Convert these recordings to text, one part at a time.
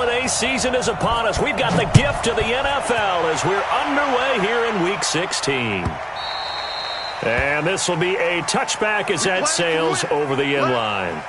holiday season is upon us. We've got the gift of the NFL as we're underway here in Week 16. And this will be a touchback as that sails over the end line.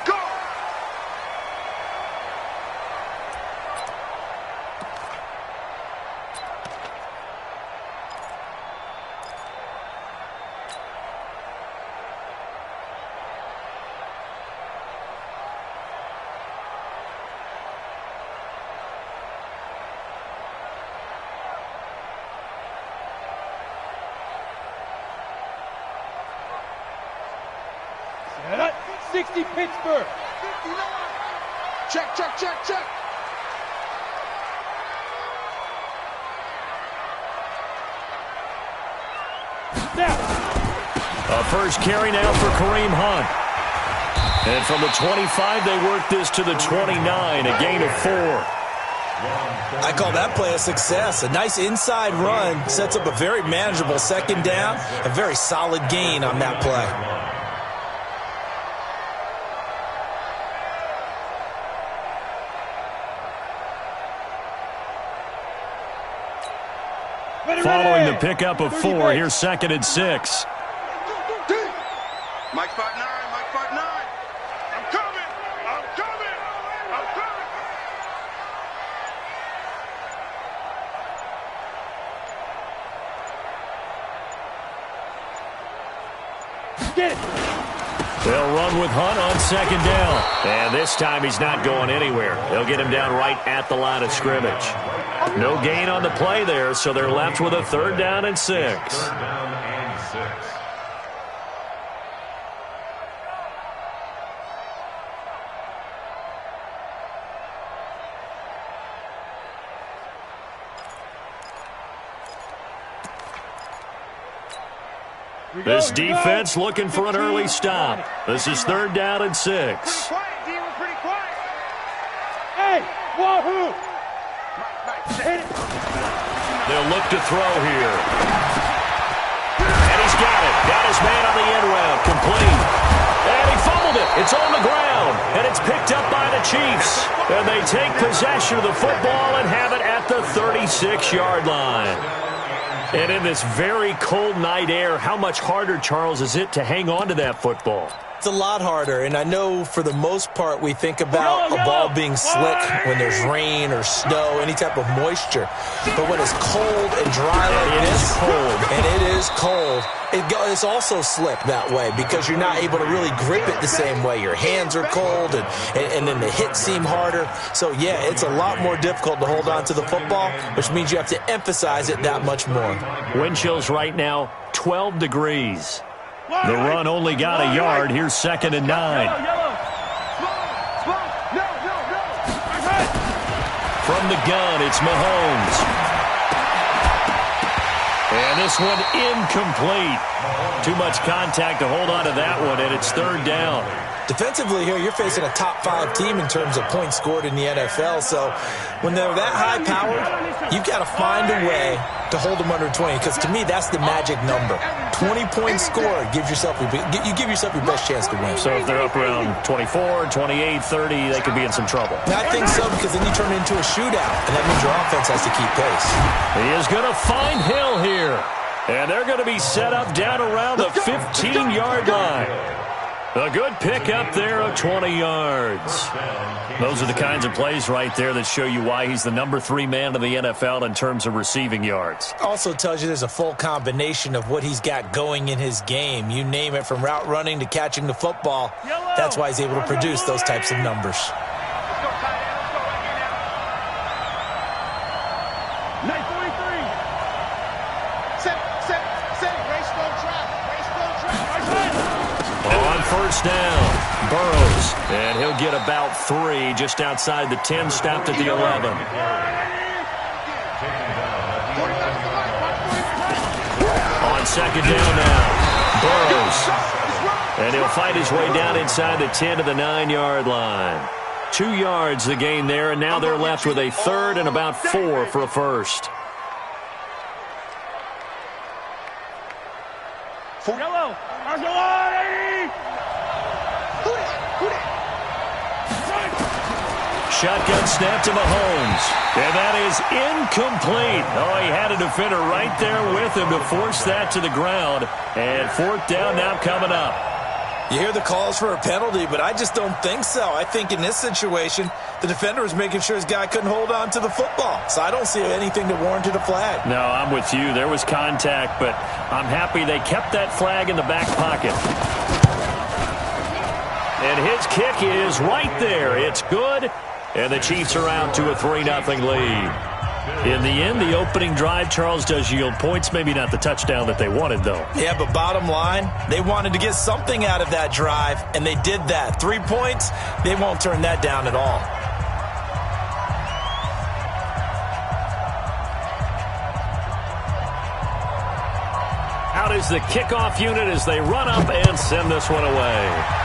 Set up. 60 Pittsburgh. Check, check, check, check. A first carry now for Kareem Hunt. And from the 25, they work this to the 29, a gain of 4. I call that play a success. A nice inside run sets up a very manageable second down. A very solid gain on that play. Following the pickup of 4, here's 2nd and 6. Mike 5-9, Mike 5-9. I'm coming, I'm coming, I'm coming. Get it. They'll run with Hunt on 2nd down. And this time he's not going anywhere. They'll get him down right at the line of scrimmage. No gain on the play there, so they're left with a 3rd down and 6. This defense looking for an early stop. This is 3rd down and 6. Pretty quiet. Hey, wahoo! They'll look to throw here. And he's got it. Got his man on the end route. Complete. And he fumbled it. It's on the ground. And it's picked up by the Chiefs. And they take possession of the football and have it at the 36-yard line. And in this very cold night air, how much harder, Charles, is it to hang on to that football? It's a lot harder, and I know for the most part we think about a ball being slick when there's rain or snow, any type of moisture. But when it's cold and dry like this, and it is cold, it's also slick that way because you're not able to really grip it the same way. Your hands are cold, and then the hits seem harder. So, yeah, it's a lot more difficult to hold on to the football, which means you have to emphasize it that much more. Wind chills right now, 12 degrees. The run only got a yard. Here's 2nd and 9. From the gun, it's Mahomes. And this one incomplete. Too much contact to hold on to that one, and it's 3rd down. Defensively here, you're facing a top-5 team in terms of points scored in the NFL. So when they're that high-powered, you've got to find a way to hold them under 20. Because to me, that's the magic number. 20 points scored gives yourself you give yourself your best chance to win. So if they're up around 24, 28, 30, they could be in some trouble. I think so, because then you turn it into a shootout, and that means your offense has to keep pace. He is going to find Hill here. And they're going to be set up down around the 15-yard line. A good pick up there of 20 yards. Those are the kinds of plays right there that show you why he's the number 3 man of the NFL in terms of receiving yards. Also tells you there's a full combination of what he's got going in his game. You name it, from route running to catching the football. That's why he's able to produce those types of numbers. First down, Burrows, and he'll get about 3 just outside the 10, stopped at the 11. On 2nd down now, Burrows, and he'll fight his way down inside the 10 to the 9-yard line. 2 yards the gain there, and now they're left with a 3rd and about 4 for a first. Yellow. Shotgun snap to Mahomes. And that is incomplete. Oh, he had a defender right there with him to force that to the ground. And fourth down now coming up. You hear the calls for a penalty, but I just don't think so. I think in this situation, the defender was making sure his guy couldn't hold on to the football. So I don't see anything that warranted a flag. No, I'm with you. There was contact, but I'm happy they kept that flag in the back pocket. And his kick is right there. It's good. And the Chiefs are out to a 3-0 lead. In the end, the opening drive, Charles, does yield points. Maybe not the touchdown that they wanted, though. Yeah, but bottom line, they wanted to get something out of that drive, and they did that. 3 points, they won't turn that down at all. Out is the kickoff unit as they run up and send this one away.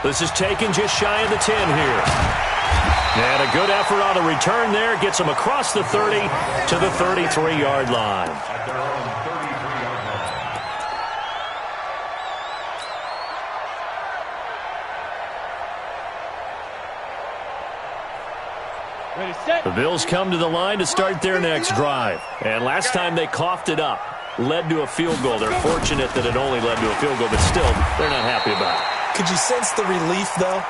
This is taken just shy of the 10 here. And a good effort on the return there. Gets him across the 30 to the 33-yard line. Ready, set. The Bills come to the line to start their next drive. And last time they coughed it up. Led to a field goal. They're fortunate that it only led to a field goal, but still, they're not happy about it. Could you sense the relief, though,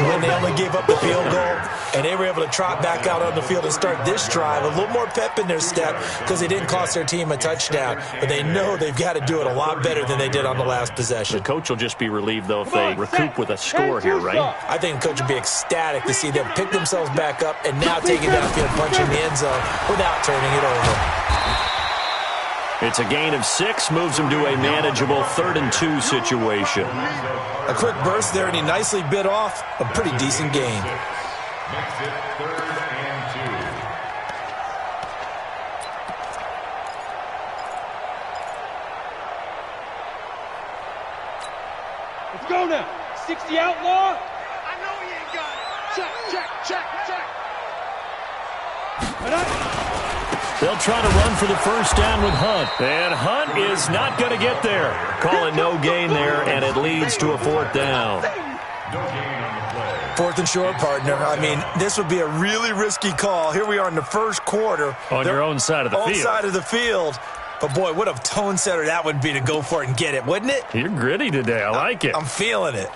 when they only gave up the field goal and they were able to trot back out on the field and start this drive? A little more pep in their step because they didn't cost their team a touchdown, but they know they've got to do it a lot better than they did on the last possession. The coach will just be relieved, though, if they recoup with a score here, right? I think the coach will be ecstatic to see them pick themselves back up and now take it downfield, punch in the end zone without turning it over. It's a gain of 6, moves him to a manageable 3rd-and-2 situation. A quick burst there, and he nicely bit off a pretty decent gain. Makes it 3rd and 2. Let's go now. 60 outlaw. I know he ain't got it. Check. And I... They'll try to run for the first down with Hunt. And Hunt is not going to get there. Call it no gain there, and it leads to a 4th down. No gain on the play. 4th and short, partner. I mean, this would be a really risky call. Here we are in the first quarter. On your own side of the field. Own side of the field. But, boy, what a tone setter that would be to go for it and get it, wouldn't it? You're gritty today. I like it. I'm feeling it.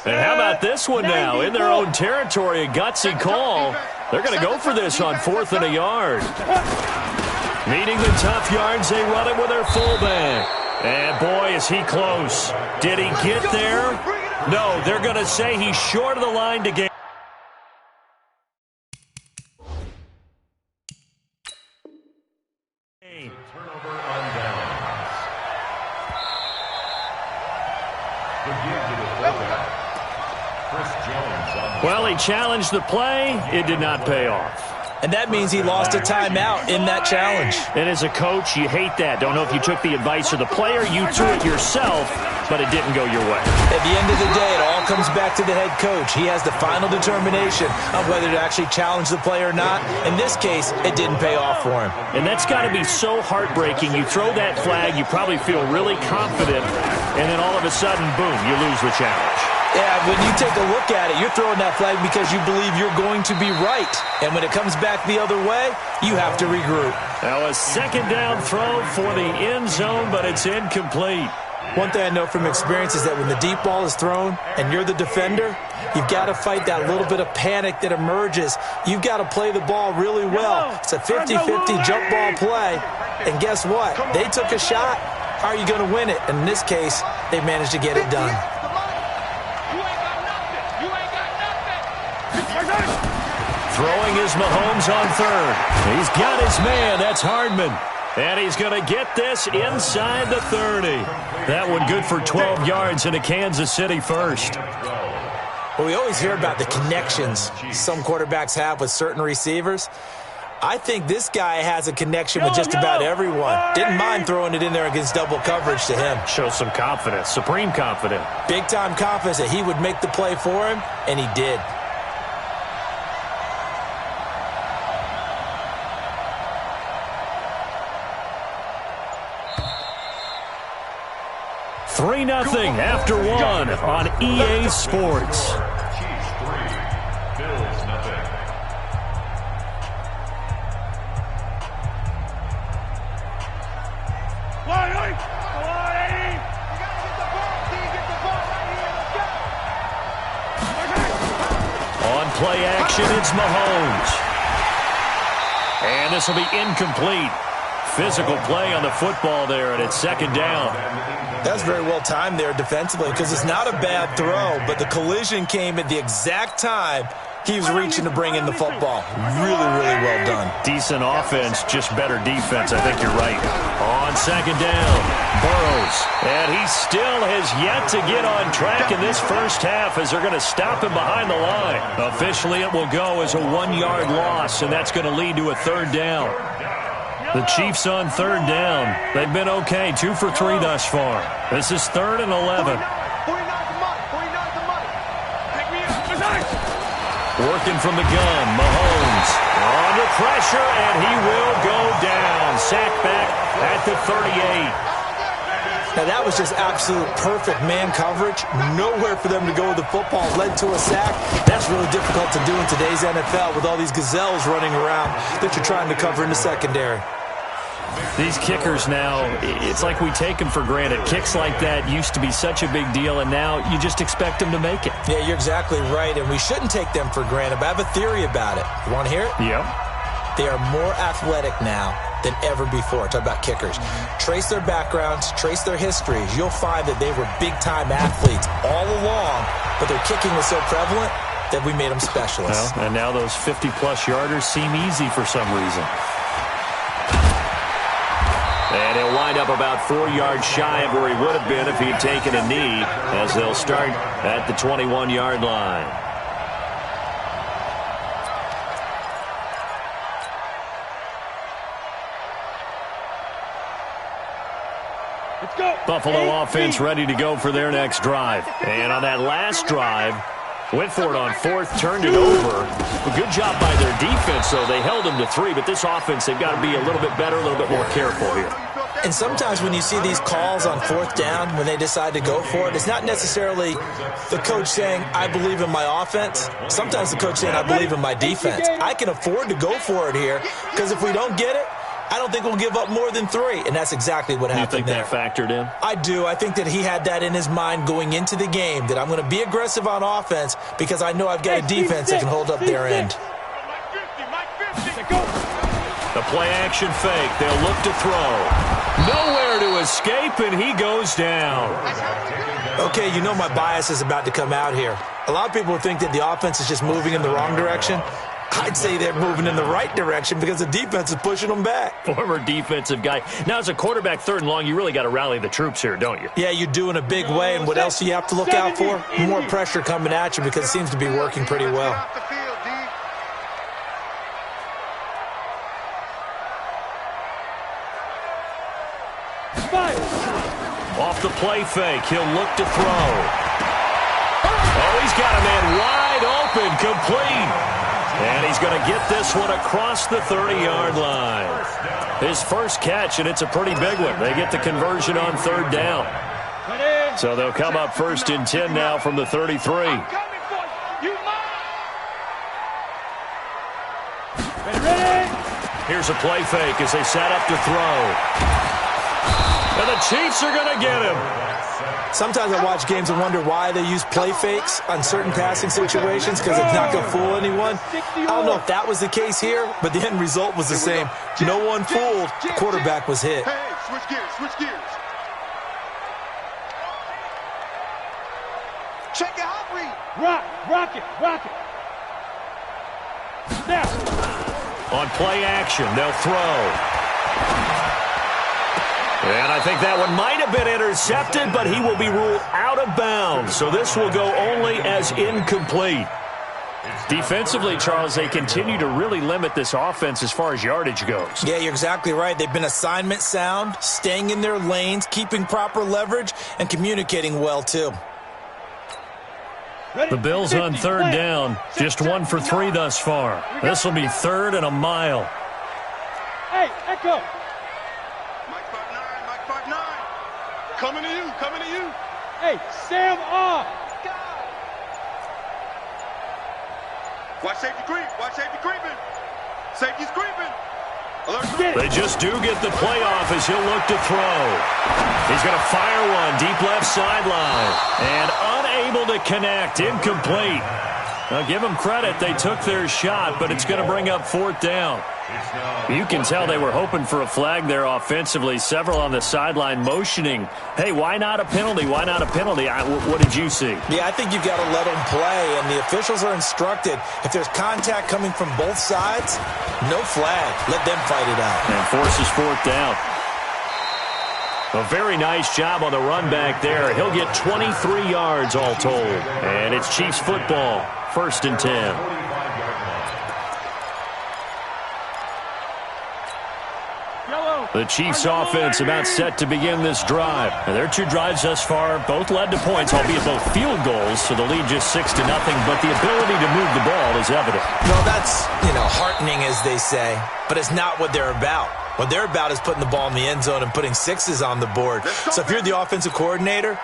And how about this one now? In their own territory, a gutsy call. They're going to go for this on 4th and a yard. Needing the tough yards, they run it with their fullback. And, boy, is he close. Did he get there? No, they're going to say he's short of the line to gain. Turnover on downs. The give to the fullback. Chris Jones on the Well, he challenged the play. It did not pay off. And that means he lost a timeout in that challenge. And as a coach, you hate that. Don't know if you took the advice of the player. You threw it yourself, but it didn't go your way. At the end of the day, it all comes back to the head coach. He has the final determination on whether to actually challenge the play or not. In this case, it didn't pay off for him. And that's got to be so heartbreaking. You throw that flag, you probably feel really confident, and then all of a sudden, boom, you lose the challenge. Yeah, when you take a look at it, you're throwing that flag because you believe you're going to be right. And when it comes back the other way, you have to regroup. Now a 2nd down throw for the end zone, but it's incomplete. One thing I know from experience is that when the deep ball is thrown and you're the defender, you've got to fight that little bit of panic that emerges. You've got to play the ball really well. It's a 50-50 jump ball play. And guess what? They took a shot. How are you going to win it? And in this case, they managed to get it done. Throwing is Mahomes on 3rd. He's got his man. That's Hardman. And he's going to get this inside the 30. That one good for 12 yards into Kansas City first. Well, we always hear about the connections some quarterbacks have with certain receivers. I think this guy has a connection with just about everyone. Didn't mind throwing it in there against double coverage to him. Shows some confidence, supreme confidence. Big-time confidence that he would make the play for him, and he did. 3-0 after one on EA Sports. Chiefs 3, Bills nothing. On play action, it's Mahomes. And this will be incomplete. Physical play on the football there, and it's second down. That's very well timed there defensively because it's not a bad throw, but the collision came at the exact time he was reaching to bring in the football. Really, really well done. Decent offense, just better defense. I think you're right. On second down, Burrows. And he still has yet to get on track in this first half as they're going to stop him behind the line. Officially, it will go as a 1-yard loss, and that's going to lead to a third down. The Chiefs on third down. They've been okay, 2 for 3 thus far. This is 3rd and 11. Working from the gun, Mahomes under pressure, and he will go down. Sacked back at the 38. Now, that was just absolute perfect man coverage. Nowhere for them to go with the football. Led to a sack. That's really difficult to do in today's NFL with all these gazelles running around that you're trying to cover in the secondary. These kickers now, it's like we take them for granted. Kicks like that used to be such a big deal, and now you just expect them to make it. Yeah, you're exactly right, and we shouldn't take them for granted, but I have a theory about it. You want to hear it? Yep. They are more athletic now than ever before. Talk about kickers. Trace their backgrounds, trace their histories. You'll find that they were big-time athletes all along, but their kicking was so prevalent that we made them specialists. Well, and now those 50-plus yarders seem easy for some reason. And he'll wind up about 4 yards shy of where he would have been if he had taken a knee, as they'll start at the 21-yard line. Let's go. Buffalo offense ready to go for their next drive. And on that last drive, went for it on 4th, turned it over. A good job by their defense, though. They held them to 3, but this offense, they've got to be a little bit better, a little bit more careful here. And sometimes when you see these calls on 4th down, when they decide to go for it, it's not necessarily the coach saying, I believe in my offense. Sometimes the coach saying, I believe in my defense. I can afford to go for it here because if we don't get it, I don't think we'll give up more than 3, and that's exactly what happened there. You think that factored in? I do. I think that he had that in his mind going into the game, that I'm going to be aggressive on offense because I know I've got a defense that can hold up their end. The play-action fake. They'll look to throw. Nowhere to escape, and he goes down. Okay, you know my bias is about to come out here. A lot of people think that the offense is just moving in the wrong direction. I'd say they're moving in the right direction because the defense is pushing them back. Former defensive guy. Now, as a quarterback, 3rd and long, you really got to rally the troops here, don't you? Yeah, you do in a big way. And what else do you have to look out for? More pressure coming at you because it seems to be working pretty well. Off the play fake, he'll look to throw. Oh, he's got a man wide open, complete. And he's going to get this one across the 30-yard line. His first catch, and it's a pretty big one. They get the conversion on 3rd down. So they'll come up 1st and 10 now from the 33. Here's a play fake as they set up to throw. And the Chiefs are going to get him. Sometimes I watch games and wonder why they use play fakes on certain passing situations because it's not going to fool anyone. I don't know if that was the case here, but the end result was the same. No one fooled. The quarterback was hit. Hey, switch gears, switch gears. Check it out, read. Rock it. Now. On play action, they'll throw. And I think that one might have been intercepted, but he will be ruled out of bounds. So this will go only as incomplete. Defensively, Charles, they continue to really limit this offense as far as yardage goes. Yeah, you're exactly right. They've been assignment sound, staying in their lanes, keeping proper leverage, and communicating well, too. The Bills on 3rd down, just 1 for 3 thus far. This will be 3rd and a mile. Hey, Echo. Coming to you, coming to you. Hey, Sam off. Watch safety creep, watch safety creeping. Safety's creeping. They just do get the play off as he'll look to throw. He's going to fire one deep left sideline. And unable to connect. Incomplete. Now, give them credit. They took their shot, but it's going to bring up fourth down. You can tell they were hoping for a flag there offensively. Several on the sideline motioning. Hey, why not a penalty? Why not a penalty? What did you see? Yeah, I think you've got to let them play, and the officials are instructed. If there's contact coming from both sides, no flag. Let them fight it out. And forces fourth down. A very nice job on the run back there. He'll get 23 yards all told. And it's Chiefs football. 1st and 10. The Chiefs offense about set to begin this drive. And their 2 drives thus far both led to points, albeit both field goals, so the lead just 6-0, but the ability to move the ball is evident. No, that's, heartening, as they say, but it's not what they're about. What they're about is putting the ball in the end zone and putting 6s on the board. So if you're the offensive coordinator,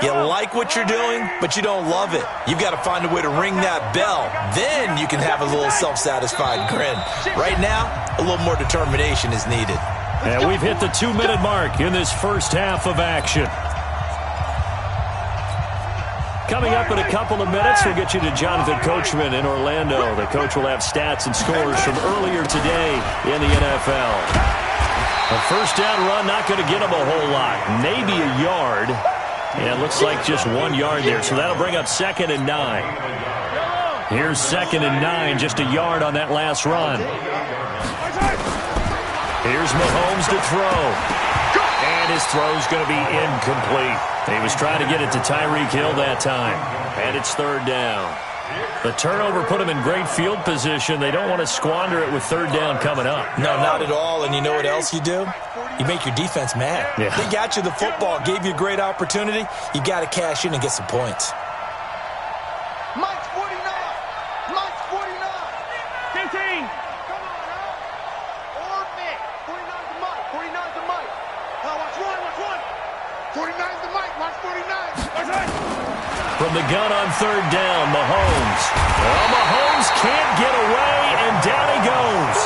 you like what you're doing, but you don't love it. You've got to find a way to ring that bell. Then you can have a little self-satisfied grin. Right now, a little more determination is needed. And we've hit the 2-minute mark in this first half of action. Coming up in a couple of minutes, we'll get you to Jonathan Coachman in Orlando. The coach will have stats and scores from earlier today in the NFL. A first down run, not going to get him a whole lot. Maybe a yard. And it looks like just 1 yard there. So that'll bring up 2nd and 9. Here's 2nd and 9, just a yard on that last run. Here's Mahomes to throw. And his throw's going to be incomplete. He was trying to get it to Tyreek Hill that time. And it's 3rd down. The turnover put him in great field position. They don't want to squander it with 3rd down coming up. No, not at all. And you know what else you do? You make your defense mad. Yeah. They got you the football, gave you a great opportunity. You got to cash in and get some points. Mike's 49. Mike's 49. 15. Come on, huh? Or Mick. 49's the Mike. 49's the Mike. Watch one, watch one. 49's the Mike. Watch 49. Watch right. From the gun on 3rd down, Mahomes. Well, Mahomes can't get away, and down he goes.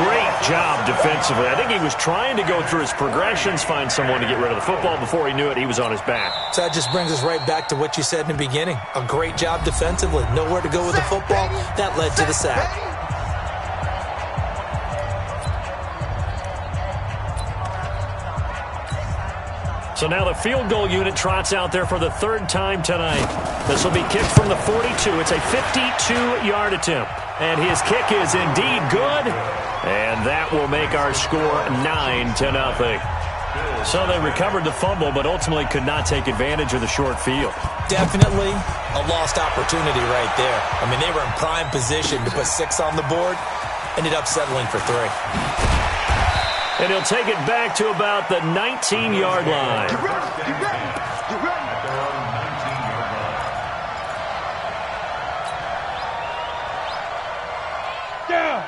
Great job defensively. I think he was trying to go through his progressions, find someone to get rid of the football. Before he knew it, he was on his back. So that just brings us right back to what you said in the beginning. A great job defensively. Nowhere to go with the football. That led to the sack. So now the field goal unit trots out there for the 3rd time tonight. This will be kicked from the 42. It's a 52-yard attempt. And his kick is indeed good. And that will make our score 9-0. So they recovered the fumble, but ultimately could not take advantage of the short field. Definitely a lost opportunity right there. I mean, they were in prime position to put 6 on the board. Ended up settling for 3. And he'll take it back to about the 19-yard line. Get ready. Get ready. Get ready.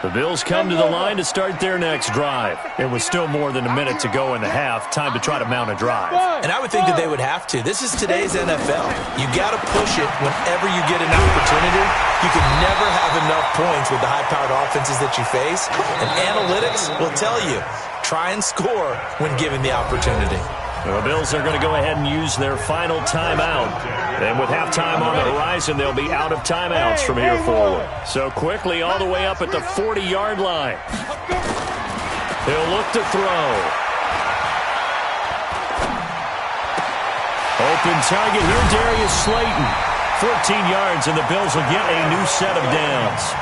The Bills come to the line to start their next drive. It was still more than a minute to go in the half. Time to try to mount a drive. And I would think that they would have to. This is today's NFL. You got to push it whenever you get an opportunity. You can never have enough points with the high-powered offenses that you face. And analytics will tell you, try and score when given the opportunity. The Bills are going to go ahead and use their final timeout. And with halftime on the horizon, they'll be out of timeouts from here forward. So quickly all the way up at the 40-yard line. He'll look to throw. Open target here, Darius Slayton. 14 yards, and the Bills will get a new set of downs.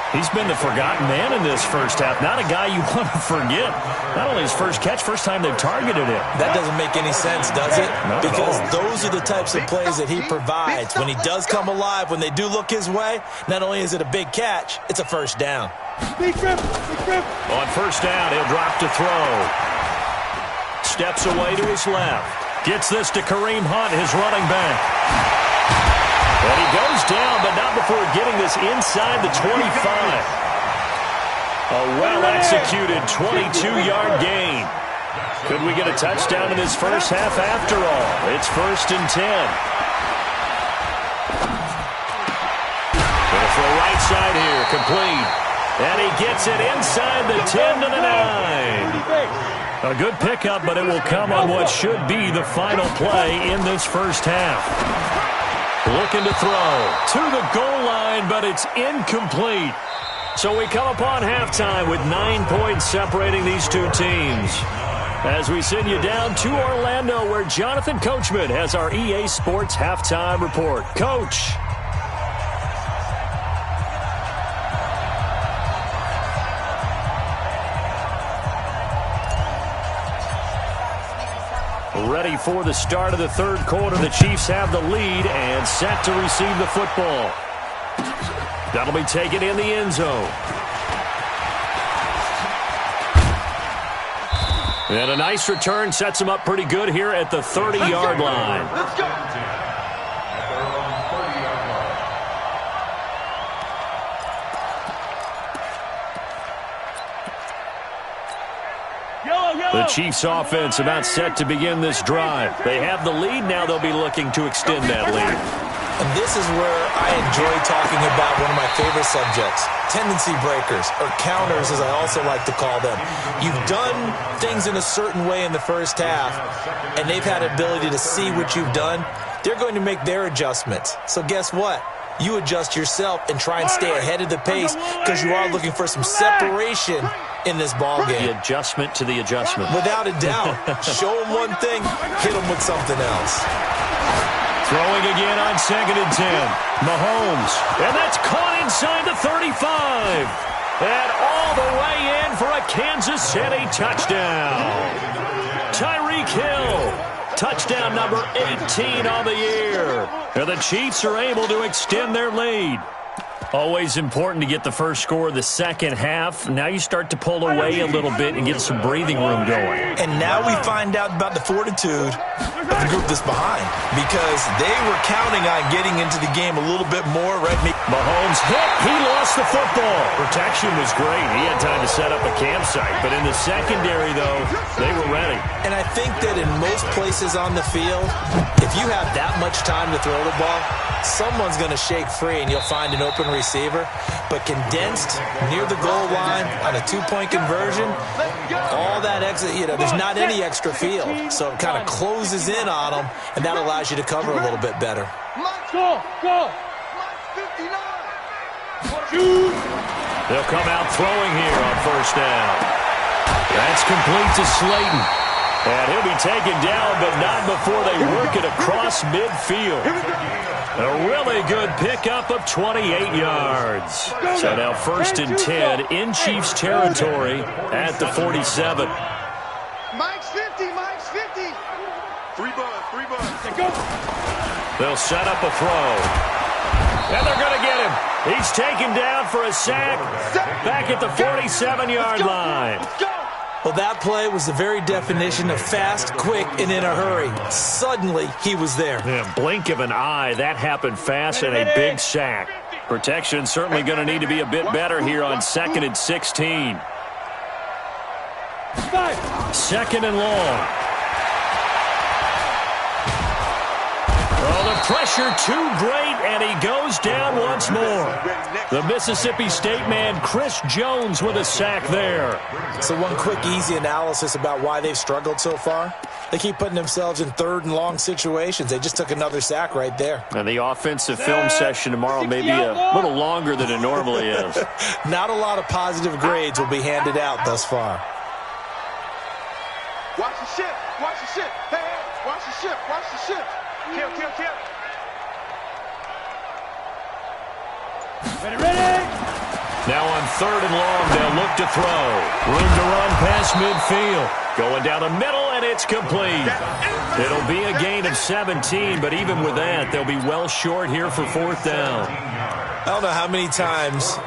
He's been the forgotten man in this first half. Not a guy you want to forget. Not only his first catch, first time they've targeted him. That doesn't make any sense, does it? Not at Because all. those are the types of plays that he provides. When he does come alive, when they do look his way, not only is it a big catch, it's a first down. Big grip. On first down, he'll drop to throw. Steps away to his left. Gets this to Kareem Hunt, his running back. And he goes down, but not before getting this inside the 25. A well-executed 22-yard gain. Could we get a touchdown in this first half after all? It's 1st and 10. Going to throw right side here, complete. And he gets it inside the 10 to the 9. A good pickup, but it will come on what should be the final play in this first half. Looking to throw to the goal line, but it's incomplete. So we come upon halftime with 9 points separating these two teams. As we send you down to Orlando, where Jonathan Coachman has our EA Sports Halftime Report. Coach. Ready for the start of the third quarter. The Chiefs have the lead and set to receive the football. That'll be taken in the end zone. And a nice return sets him up pretty good here at the 30-yard line. Let's go. The Chiefs offense about set to begin this drive. They have the lead. Now they'll be looking to extend that lead. And this is where I enjoy talking about one of my favorite subjects, tendency breakers, or counters as I also like to call them. You've done things in a certain way in the first half, and they've had an ability to see what you've done. They're going to make their adjustments. So guess what? You adjust yourself and try and stay ahead of the pace because you are looking for some separation in this ball game. The adjustment to the adjustment. Without a doubt. Show them one thing, hit them with something else. Throwing again on 2nd and 10. Mahomes. And that's caught inside the 35. And all the way in for a Kansas City touchdown. Tyreek Hill. Touchdown number 18 on the year. And the Chiefs are able to extend their lead. Always important to get the first score of the second half. Now you start to pull away a little bit and get some breathing room going. And now we find out about the fortitude of the group that's behind because they were counting on getting into the game a little bit more. Right? Mahomes hit. He lost the football. Protection was great. He had time to set up a campsite. But in the secondary, though, they were ready. And I think that in most places on the field, if you have that much time to throw the ball, someone's going to shake free and you'll find an open receiver. But condensed near the goal line on a two-point conversion, all that exit, there's not any extra field. So it kind of closes in on them, and that allows you to cover a little bit better. Go, go. They'll come out throwing here on first down. That's complete to Slayton. And he'll be taken down, but not before they work it across midfield. A really good pickup of 28 yards. So now 1st and 10 in Chiefs territory at the 47. Mike's 50, Mike's 50. 3 bucks. They'll set up a throw. And they're going to get him. He's taken down for a sack back at the 47-yard line. Well, that play was the very definition of fast, quick, and in a hurry. Suddenly, he was there. Yeah, blink of an eye. That happened fast and a big sack. Protection certainly going to need to be a bit better here on 2nd and 16. 2nd and long. Oh, the pressure too great, and he goes down once more. The Mississippi State man, Chris Jones, with a sack there. So one quick, easy analysis about why they've struggled so far. They keep putting themselves in 3rd and long situations. They just took another sack right there. And the offensive film session tomorrow may be a little longer than it normally is. Not a lot of positive grades will be handed out thus far. Watch the ship. Watch the ship. Hey, watch the ship. Watch the ship. Kill. Ready. Now on 3rd and long, they'll look to throw. Room to run past midfield. Going down the middle, and it's complete. It'll be a gain of 17, but even with that, they'll be well short here for 4th down. I don't know how many times,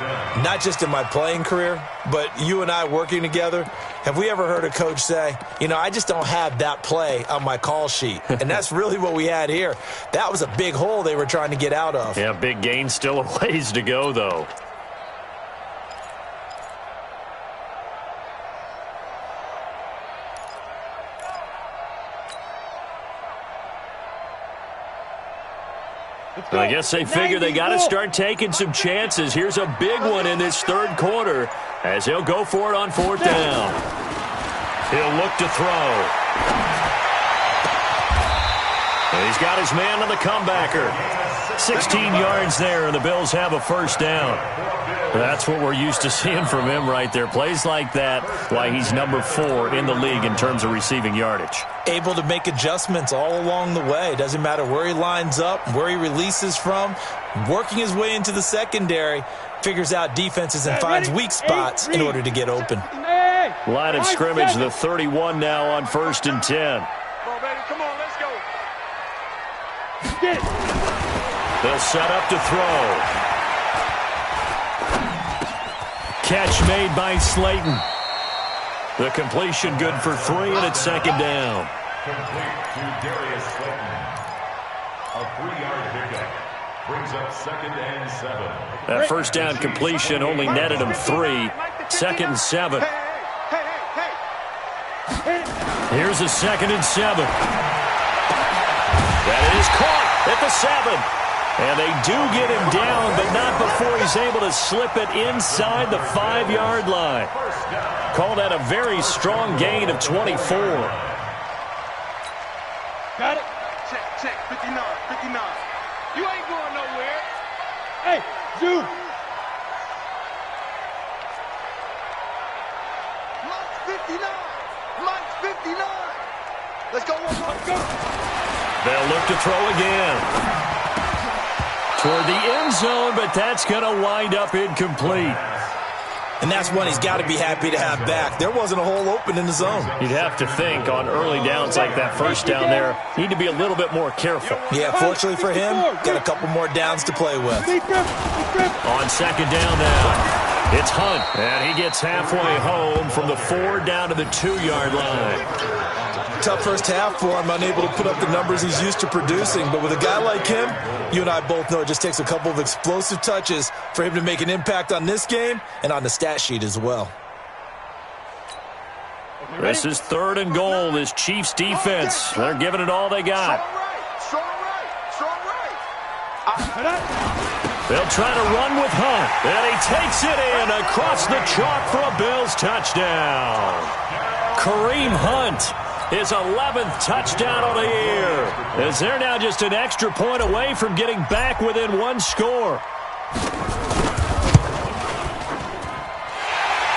not just in my playing career, but you and I working together, have we ever heard a coach say, I just don't have that play on my call sheet. And that's really what we had here. That was a big hole they were trying to get out of. Yeah, big gain, still a ways to go, though. I guess they figure they got to start taking some chances. Here's a big one in this third quarter as he'll go for it on fourth down. He'll look to throw. And he's got his man on the comebacker. 16 yards there, and the Bills have a first down. That's what we're used to seeing from him right there. Plays like that, why he's number 4 in the league in terms of receiving yardage. Able to make adjustments all along the way. Doesn't matter where he lines up, where he releases from. Working his way into the secondary, figures out defenses and finds weak spots in order to get open. Line of scrimmage, the 31 now on 1st and 10. Come on, baby. Come on, let's go. They'll set up to throw. Catch made by Slayton. The completion good for 3, and it's second down. Complete to Darius Slayton. A 3-yard pickup. Brings up 2nd and 7. That first down completion only netted him 3. 2nd and 7. Here's a 2nd and 7. That is caught at the 7. And they do get him down, but not before he's able to slip it inside the 5-yard line. Call that a very strong gain of 24. Got it. Check. 59. You ain't going nowhere. Hey, Zoo. Mike's 59. Let's go. They'll look to throw again. Toward the end zone, but that's going to wind up incomplete. And that's one he's got to be happy to have back. There wasn't a hole open in the zone. You'd have to think on early downs like that first down there, need to be a little bit more careful. Yeah, fortunately for him, got a couple more downs to play with. On second down now, it's Hunt, and he gets halfway home from the 4 down to the 2-yard line. Tough first half for him, unable to put up the numbers he's used to producing. But with a guy like him, you and I both know it just takes a couple of explosive touches for him to make an impact on this game and on the stat sheet as well. This is 3rd and goal, this Chiefs defense. They're giving it all they got. Strong right. They'll try to run with Hunt, and he takes it in across the chalk for a Bills touchdown. Kareem Hunt, his 11th touchdown of the year, as they're now just an extra point away from getting back within 1 score.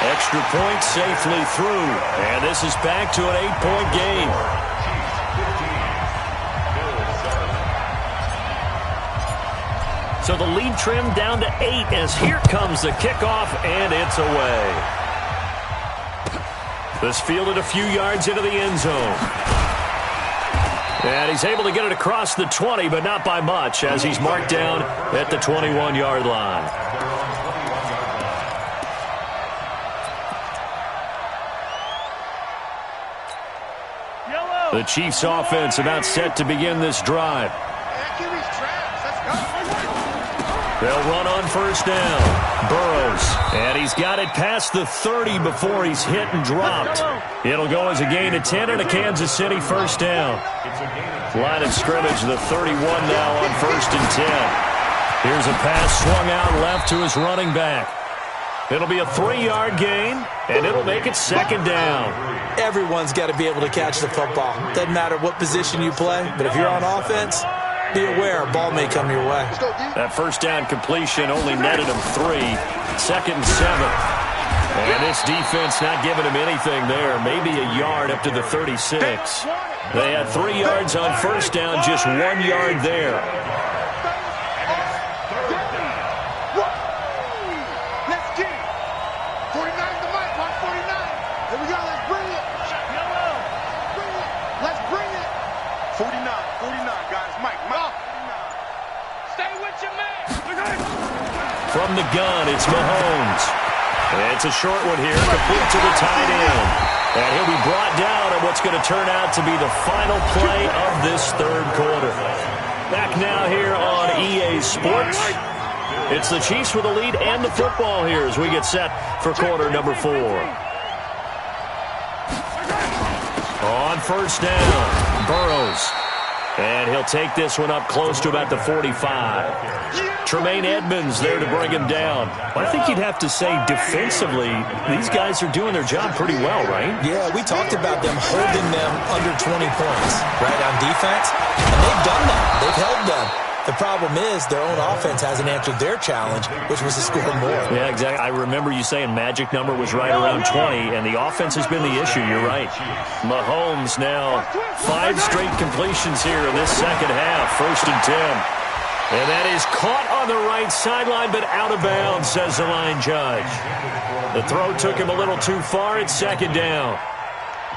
Extra point safely through, and this is back to an 8-point game. So the lead trimmed down to 8 as here comes the kickoff, and it's away. This fielded a few yards into the end zone. And he's able to get it across the 20, but not by much, as he's marked down at the 21-yard line. The Chiefs offense about set to begin this drive. They'll run on first down. Burrows, and he's got it past the 30 before he's hit and dropped. It'll go as a gain of 10 and a Kansas City first down. Line of scrimmage, the 31 now on 1st and 10. Here's a pass swung out left to his running back. It'll be a 3-yard gain, and it'll make it 2nd down. Everyone's got to be able to catch the football. Doesn't matter what position you play, but if you're on offense, be aware a ball may come your way. That first down completion only netted him 3. 2nd and 7. And this defense not giving him anything there. Maybe a yard up to the 36. They had 3 yards on first down, just 1 yard there. Let's get it. 49's the mic. Watch 49. Here we go. Let's bring it. Let's bring it. 49, guys. Mike. Stay with your man. From the gun, it's Mahomes. And it's a short one here, complete to the tight end. And he'll be brought down at what's going to turn out to be the final play of this third quarter. Back now here on EA Sports. It's the Chiefs with the lead and the football here as we get set for quarter number 4. On first down, Burrows. And he'll take this one up close to about the 45. Tremaine Edmonds there to bring him down. I think you'd have to say defensively, these guys are doing their job pretty well, right? Yeah, we talked about them holding them under 20 points, right, on defense. And they've done that. They've held them. The problem is their own offense hasn't answered their challenge, which was to score more. Yeah, exactly. I remember you saying magic number was right around 20, and the offense has been the issue. You're right. Mahomes now 5 straight completions here in this second half. 1st and 10. And that is caught on the right sideline, but out of bounds, says the line judge. The throw took him a little too far. It's 2nd down.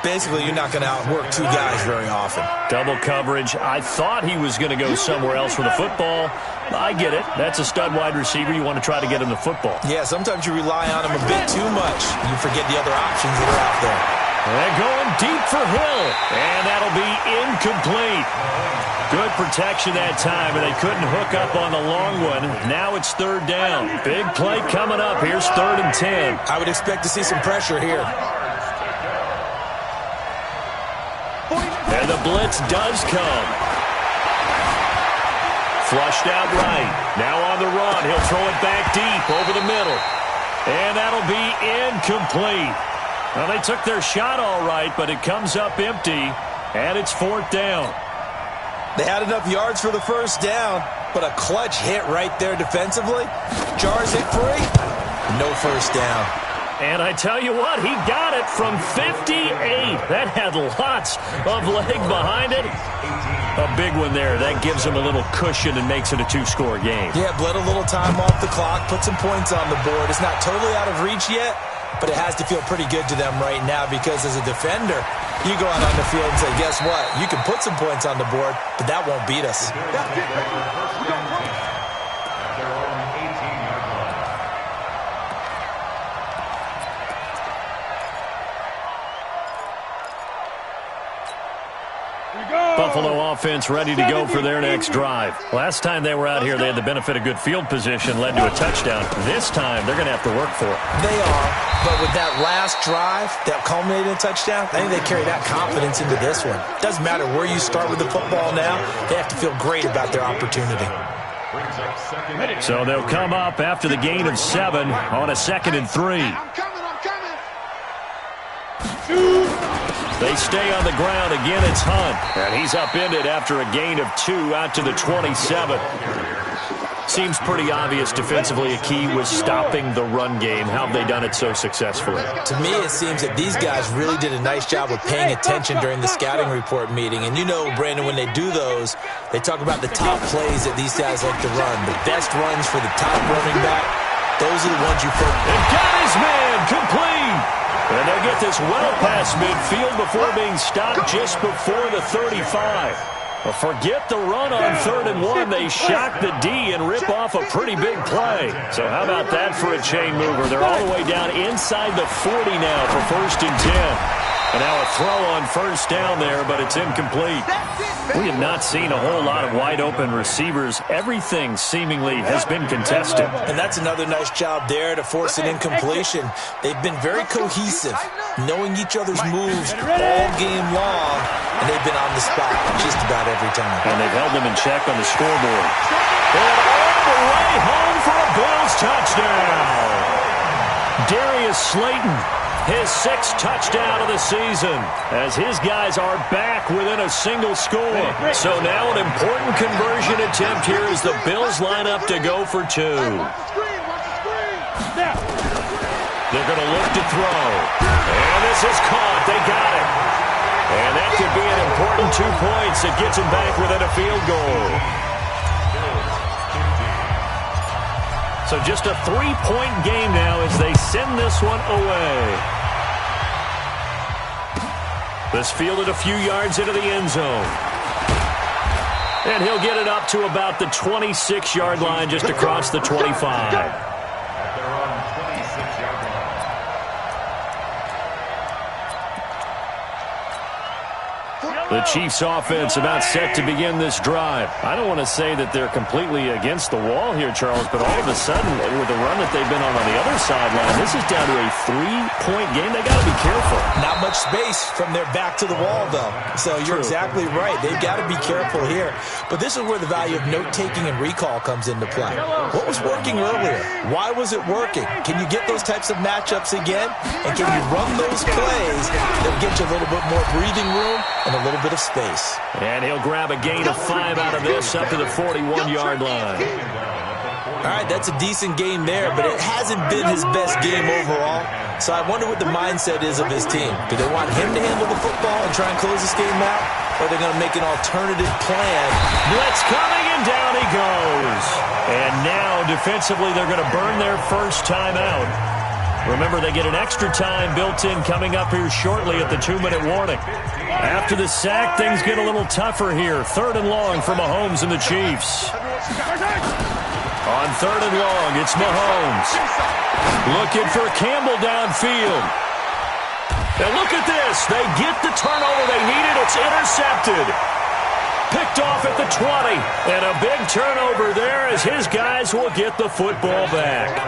Basically, you're not going to outwork 2 guys very often. Double coverage. I thought he was going to go somewhere else for the football. I get it. That's a stud wide receiver. You want to try to get him the football. Yeah, sometimes you rely on him a bit too much. You forget the other options that are out there. And going deep for Hill. And that'll be incomplete. Good protection that time, and they couldn't hook up on the long one. Now it's 3rd down. Big play coming up. Here's 3rd and 10. I would expect to see some pressure here. And the blitz does come. Flushed out right. Now on the run. He'll throw it back deep over the middle. And that'll be incomplete. Well, they took their shot all right, but it comes up empty. And it's 4th down. They had enough yards for the 1st down, but a clutch hit right there defensively. Jars it free. No 1st down. And I tell you what, he got it from 58. That had lots of leg behind it. A big one there. That gives him a little cushion and makes it a 2-score game. Yeah, bled a little time off the clock, put some points on the board. It's not totally out of reach yet, but it has to feel pretty good to them right now because as a defender, you go out on the field and say, guess what? You can put some points on the board, but that won't beat us. Buffalo offense ready to go for their next drive. Last time they were out here, they had the benefit of good field position, led to a touchdown. This time, they're going to have to work for it. They are, but with that last drive that culminated in a touchdown, I think they carry that confidence into this one. Doesn't matter where you start with the football now, they have to feel great about their opportunity. So they'll come up after the gain of 7 on a 2nd and 3. I'm coming. They stay on the ground. Again, it's Hunt. And he's upended after a gain of 2 out to the 27. Seems pretty obvious defensively a key was stopping the run game. How have they done it so successfully? To me, it seems that these guys really did a nice job of paying attention during the scouting report meeting. And you know, Brandon, when they do those, they talk about the top plays that these guys like to run. The best runs for the top running back, those are the ones you focus on. And got his man complete. And they'll get this well past midfield before being stopped just before the 35. Well, forget the run on 3rd and 1. They shock the D and rip off a pretty big play. So how about that for a chain mover? They're all the way down inside the 40 now for 1st and 10. And now a throw on 1st down there, but it's incomplete. We have not seen a whole lot of wide-open receivers. Everything seemingly has been contested. And that's another nice job there to force an incompletion. They've been very cohesive, knowing each other's moves all game long, and they've been on the spot just about every time. And they've held them in check on the scoreboard. And all the way home for a Bills touchdown. Darius Slayton, his 6th touchdown of the season, as his guys are back within a single score. So now an important conversion attempt here as the Bills line up to go for 2. They're going to look to throw. And this is caught. They got it. And that could be an important 2 points that gets them back within a field goal. So just a 3-point game now as they send this one away. This fielded a few yards into the end zone. And he'll get it up to about the 26-yard line just across the 25. They're on 26-yard line. The Chiefs offense about set to begin this drive. I don't want to say that they're completely against the wall here, Charles, but all of a sudden, with the run that they've been on the other sideline, this is down to a 3-point game. They got to be careful. Not much space from their back to the wall, though. So you're exactly right. They've got to be careful here. But this is where the value of note-taking and recall comes into play. What was working earlier? Why was it working? Can you get those types of matchups again? And can you run those plays that get you a little bit more breathing room and a little bit of space? And he'll grab a gain of 5 out of this up to the 41-yard line. All right, that's a decent game there, but it hasn't been his best game overall. So I wonder what the mindset is of his team. Do they want him to handle the football and try and close this game out? Or are they going to make an alternative plan? Blitz coming, and down he goes. And now, defensively, they're going to burn their first time out. Remember, they get an extra time built in coming up here shortly at the 2-minute warning. After the sack, things get a little tougher here. 3rd and long for Mahomes and the Chiefs. On 3rd and long, it's Mahomes. Looking for Campbell downfield. And look at this. They get the turnover they needed. It's intercepted. Picked off at the 20. And a big turnover there as his guys will get the football back.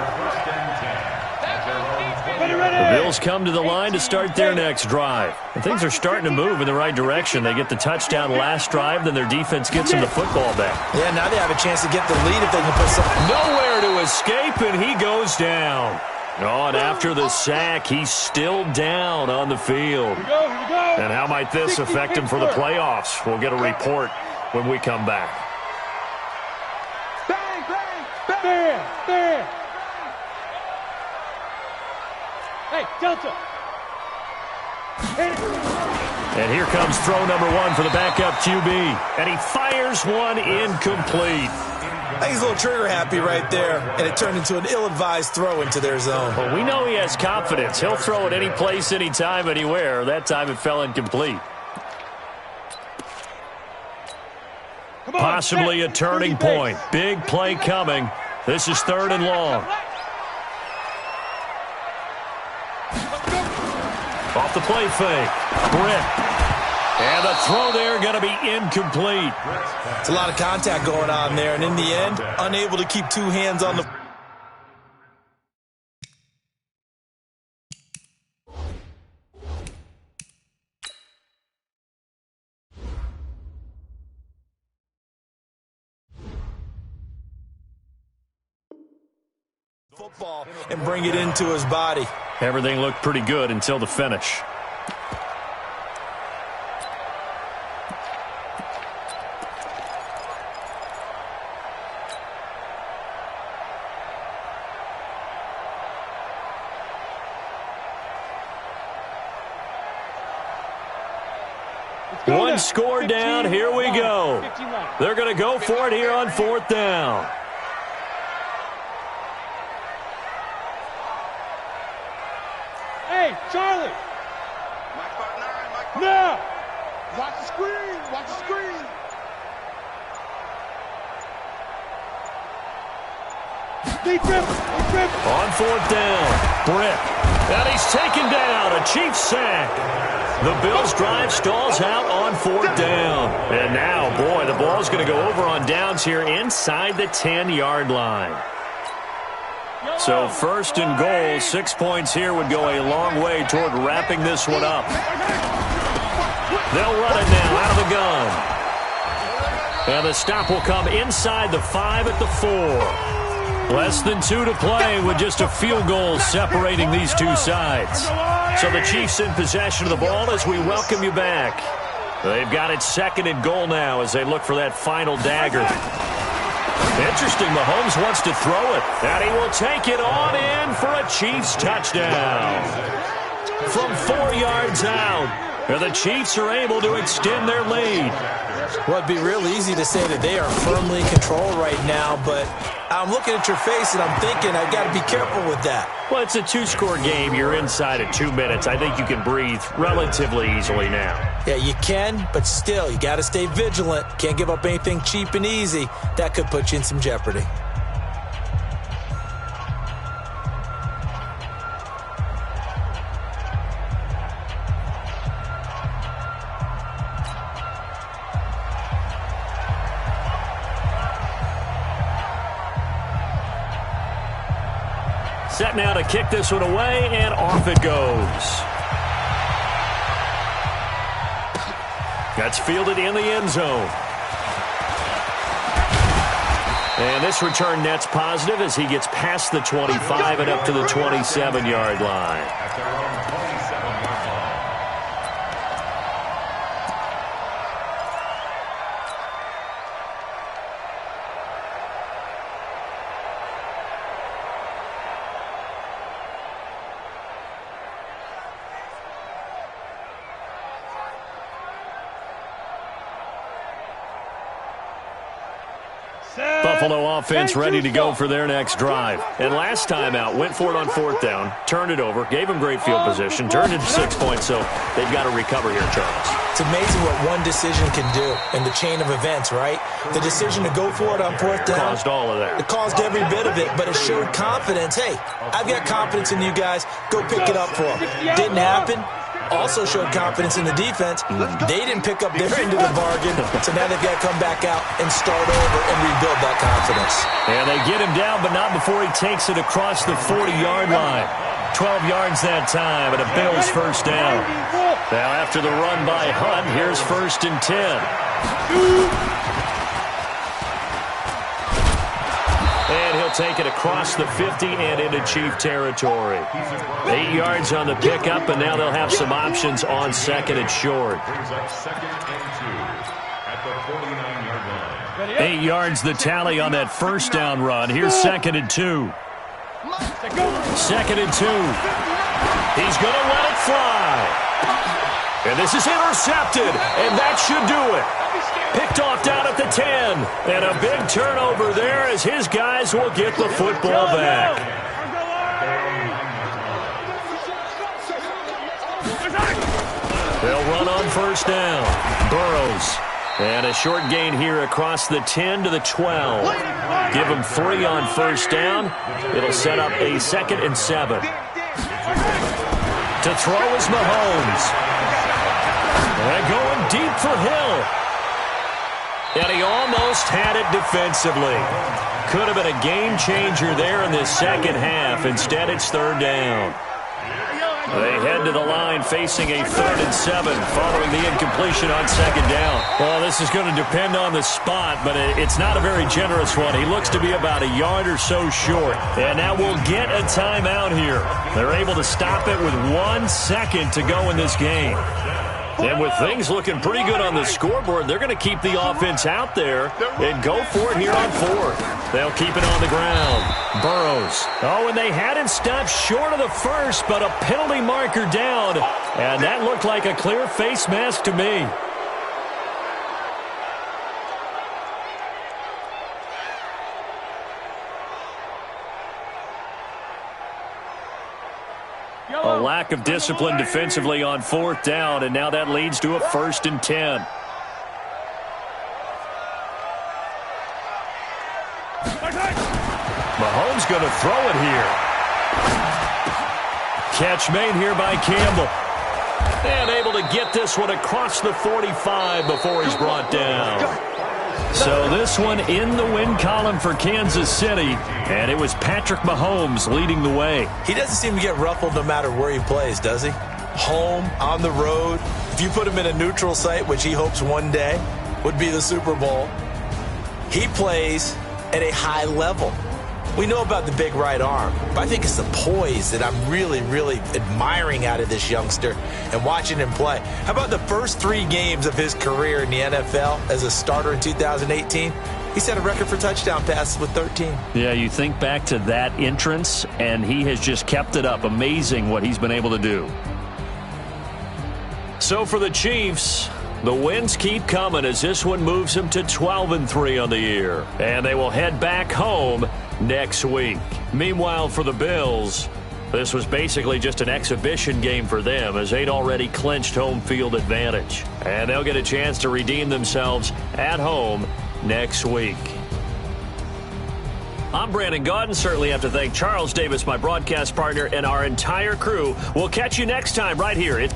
The Bills come to the line to start their next drive. And things are starting to move in the right direction. They get the touchdown last drive, then their defense gets them the football back. Yeah, now they have a chance to get the lead if they can put something. Nowhere to escape, and he goes down. Oh, and after the sack, he's still down on the field. Here we go. And how might this affect him for the playoffs? We'll get a report when we come back. Bang, bang, bang. There. Hey, Delta. Hit it. And here comes throw number 1 for the backup QB. And he fires one incomplete. I think he's a little trigger happy right there, and it turned into an ill-advised throw into their zone. Well, we know he has confidence. He'll throw it any place, anytime, anywhere. That time it fell incomplete. Possibly a turning point. Big play coming. This is 3rd and long. Off the play fake. Britt. And the throw there going to be incomplete. It's a lot of contact going on there, and in the end, unable to keep 2 hands on the football and bring it into his body. Everything looked pretty good until the finish. One score down. Here we go. They're going to go for it here on 4th down. Hey, Charlie. Mike 5'9", Mike 5'9". No. Watch the screen. Watch the screen. They trip. On 4th down. Britt. And he's taken down. A Chiefs sack. The Bills' drive stalls out on 4th down. And now, boy, the ball's going to go over on downs here inside the 10-yard line. So 1st and goal, 6 points here would go a long way toward wrapping this one up. They'll run it now out of the gun. And the stop will come inside the 5 at the 4. Less than 2 to play with just a field goal separating these two sides. So the Chiefs in possession of the ball as we welcome you back. They've got it 2nd and goal now as they look for that final dagger. Interesting, Mahomes wants to throw it. And he will take it on in for a Chiefs touchdown. From 4 yards out, the Chiefs are able to extend their lead. Well, it'd be real easy to say that they are firmly in control right now, but I'm looking at your face and I'm thinking I've got to be careful with that. Well, it's a 2-score game. You're inside at 2 minutes. I think you can breathe relatively easily now. Yeah, you can, but still, you got to stay vigilant. Can't give up anything cheap and easy. That could put you in some jeopardy. Set now to kick this one away, and off it goes. That's fielded in the end zone. And this return net's positive as he gets past the 25 and up to the 27-yard line. At their own 27-yard line. Buffalo offense ready to go for their next drive. And last time out, went for it on fourth down, turned it over, gave them great field position, turned it to 6 points, so they've got to recover here, Charles. It's amazing what one decision can do in the chain of events, right? The decision to go for it on fourth down. Caused all of that. It caused every bit of it, but it showed confidence. Hey, I've got confidence in you guys. Go pick it up for them. Didn't happen. Also showed confidence in the defense. They didn't pick up their end of the bargain, so now they've got to come back out and start over and rebuild that confidence. And they get him down, but not before he takes it across the 40-yard line. 12 yards that time, and a Bills first down. Now after the run by Hunt, here's 1st and 10. And he'll take it across the 50 and into Chief territory. 8 yards on the pickup, and now they'll have some options on 2nd and short. Brings up 2nd and 2 at the 49-yard line. 8 yards the tally on that first down run. Here's 2nd and 2. 2nd and 2. He's going to let it fly. And this is intercepted, and that should do it. Picked off down at the 10. And a big turnover there as his guys will get the football back. They'll run on first down. Burrows. And a short gain here across the 10 to the 12. Give him 3 on first down. It'll set up a 2nd and 7. To throw is Mahomes. And going deep for Hill. And he almost had it defensively. Could have been a game changer there in this second half. Instead, it's 3rd down. They head to the line facing a 3rd and 7 following the incompletion on 2nd down. Well, this is going to depend on the spot, but it's not a very generous one. He looks to be about a yard or so short. And now we'll get a timeout here. They're able to stop it with 1 second to go in this game. And with things looking pretty good on the scoreboard, they're going to keep the offense out there and go for it here on 4th. They'll keep it on the ground. Burrows. Oh, and they had him stopped short of the first, but a penalty marker down. And that looked like a clear face mask to me. A lack of discipline defensively on 4th down, and now that leads to a 1st and 10. Mahomes going to throw it here. Catch made here by Campbell. And able to get this one across the 45 before he's brought down. So this one in the win column for Kansas City, and it was Patrick Mahomes leading the way. He doesn't seem to get ruffled no matter where he plays, does he? Home, on the road. If you put him in a neutral site, which he hopes one day would be the Super Bowl, he plays at a high level. We know about the big right arm, but I think it's the poise that I'm really, really admiring out of this youngster and watching him play. How about the first 3 games of his career in the NFL as a starter in 2018? He set a record for touchdown passes with 13. Yeah, you think back to that entrance, and he has just kept it up. Amazing what he's been able to do. So for the Chiefs, the wins keep coming as this one moves them to 12-3 on the year. And they will head back home next week. Meanwhile, for the Bills, this was basically just an exhibition game for them as they'd already clinched home field advantage. And they'll get a chance to redeem themselves at home next week. I'm Brandon Gaudin. Certainly have to thank Charles Davis, my broadcast partner, and our entire crew. We'll catch you next time right here.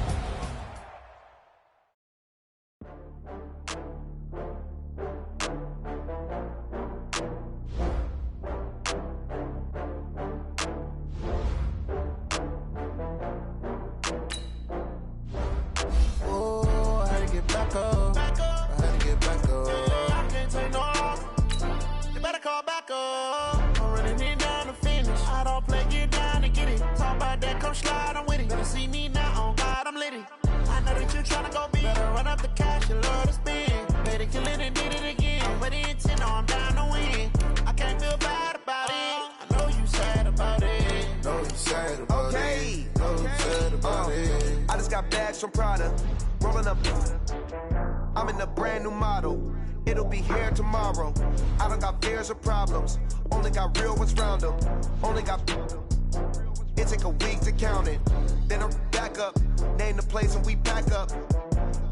back up. I'm running it down to finish. I don't play, get down to get it. Talk about that, come slide, I'm with it. Better see me now, on God, I'm litty. I know that you tryna go big. Better run up the cash, you love to spend. Better kill it and did it again. But the intent, no, I'm down to win. I can't feel bad about it. I know you sad about it. Know you sad about it. Know you sad about it. I just got bags from Prada. Rolling up. I'm in a brand new model. It'll be here tomorrow. I don't got fears or problems. Only got real ones round them. Only got. It take a week to count it. Then I'm back up. Name the place and we pack up.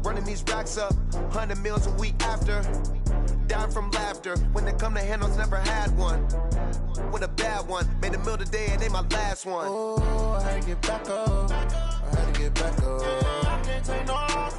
Running these racks up. 100 meals a week after. Down from laughter. When they come to handles, never had one. With a bad one. Made a meal today and they my last one. Oh, I had to get back up. I had to get back up. I can't take no loss.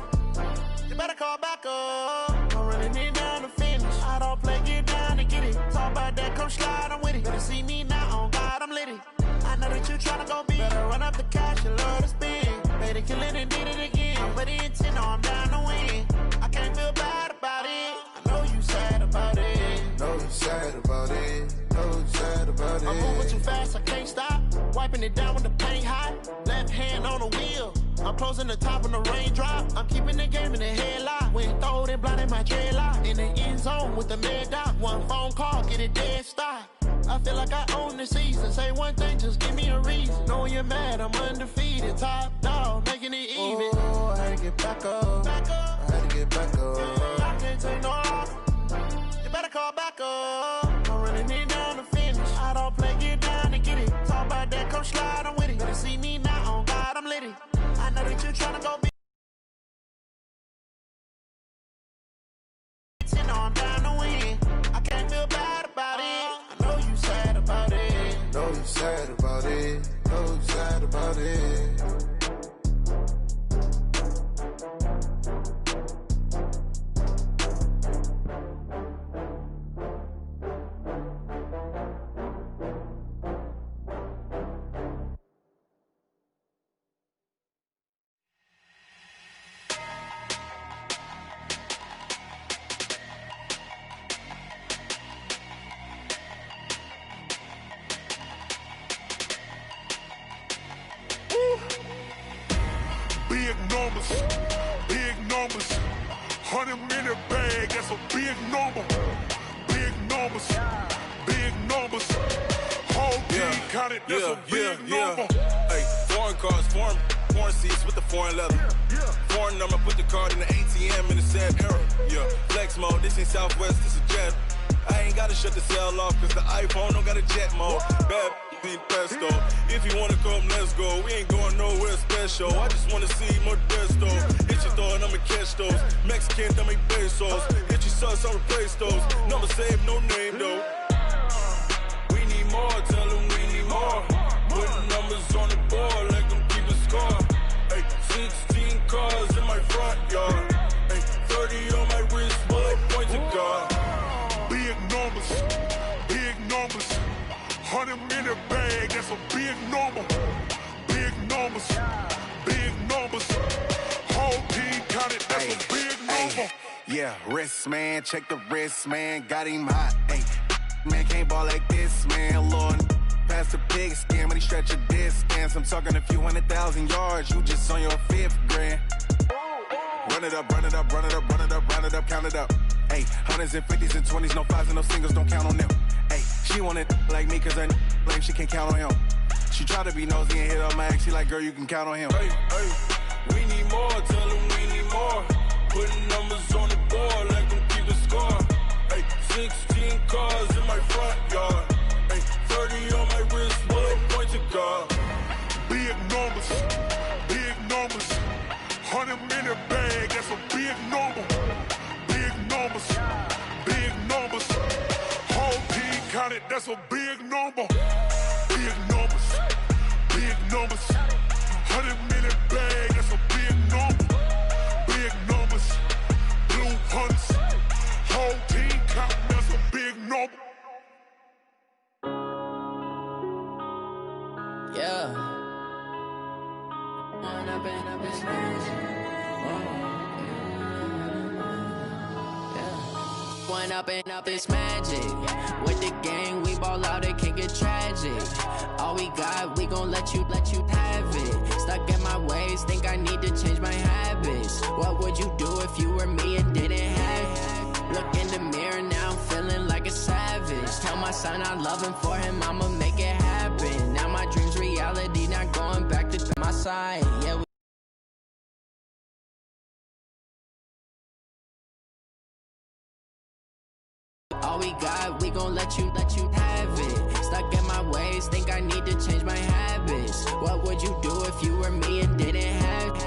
You better call back up. I'm running it down to finish. I don't play, get down to get it. Talk about that, come slide, I'm with it. Better see me now, on God, I'm litty. I know that you tryna go big. Better run up the cash, you love to spend. Better kill it and did it again. But the intent, no, I'm down to win. I can't feel bad about it. I know you sad about it. Know you sad about it. Know you sad about it. I'm moving too fast, I can't stop. Wiping it down when the paint hot. Left hand on the wheel. I'm closing the top when the raindrop. I'm keeping the game in the headlock. When throwed and blinded my dreadlock. In the end zone with the mad dot. One phone call, get it dead stop. I feel like I own the season. Say one thing, just give me a reason. Knowing you're mad, I'm undefeated. Top dog, making it even. Oh, I had to get back up. Back up. I had to get back up. I can't take no loss. You better call back up. I'm running it down to finish. I don't play, get down to get it. Talk about that, come slide, I'm with it. Better see me now, on God, I'm litty. I know that you tryna go big. You know I'm down to win. I can't feel bad about it. I know you sad about it. Know you sad about it. Know you sad about it. Big numbers, big numbers. 100-minute bag, that's a big number. Big numbers, big numbers. Whole team counted, that's a big number. Hey, foreign cars, foreign seats with the foreign leather. Foreign number, put the card in the ATM in the sad era. Yeah, flex mode, this ain't Southwest, this is jet. I ain't gotta shut the cell off, cause the iPhone don't got a jet mode. Bad need pesto. If you wanna come, let's go. We ain't going nowhere special. I just wanna see more Modesto. Hit your thought, I'ma catch those. Mexican, dame pesos. Hit your sauce, I'll replace those. Number save, no name though. We need more, tell them we need more. Putting numbers on the board, let them keep a score. Hey, 16 cars in my front yard. Hey, 30 on my wrist, bullet point to God. Big numbers, big numbers. 100-minute bag, that's a big number. Big numbers, big numbers. Whole team counted, that's a big number. Yeah, wrist man, check the wrist man, got him hot. Hey, man can't ball like this, man. Lord, past the big scam, but he stretch a distance. I'm talking a few 100,000 yards, you just on your 5th grand. Run it up, run it up, run it up, run it up, round it up, count it up. Hey, 100s and 50s and 20s, no 5s and no singles, don't count on them. Hey, she want it like me, cause her lame, she can't count on him. She try to be nosy and hit on my ex, she like, girl, you can count on him. Hey, hey, we need more, tell them we need more. Putting numbers on the board, let them keep a score. Hey, 16 cars in my front yard. Hey, 30 on my wrist, bullet point to God. Big numbers, big numbers. 100-minute bag, that's a big number. Big numbers, big numbers. Whole team counted, that's a big number. Big numbers, big numbers. 100-minute bag, that's a big number. Big numbers, blue hunts. Whole team counting, that's a big number. Yeah. one up and up, it's magic. With the gang, we ball out, it can get tragic. All we got, we gon' let you have it. Stuck in my ways, think I need to change my habits. What would you do if you were me and didn't have it? Look in the mirror, now I'm feeling like a savage. Tell my son I love him, for him I'ma make it happen. Now my dream's reality, not going back to my side. Yeah, all we got, we gon' let you have it. Stuck in my ways, think I need to change my habits. What would you do if you were me and didn't have it?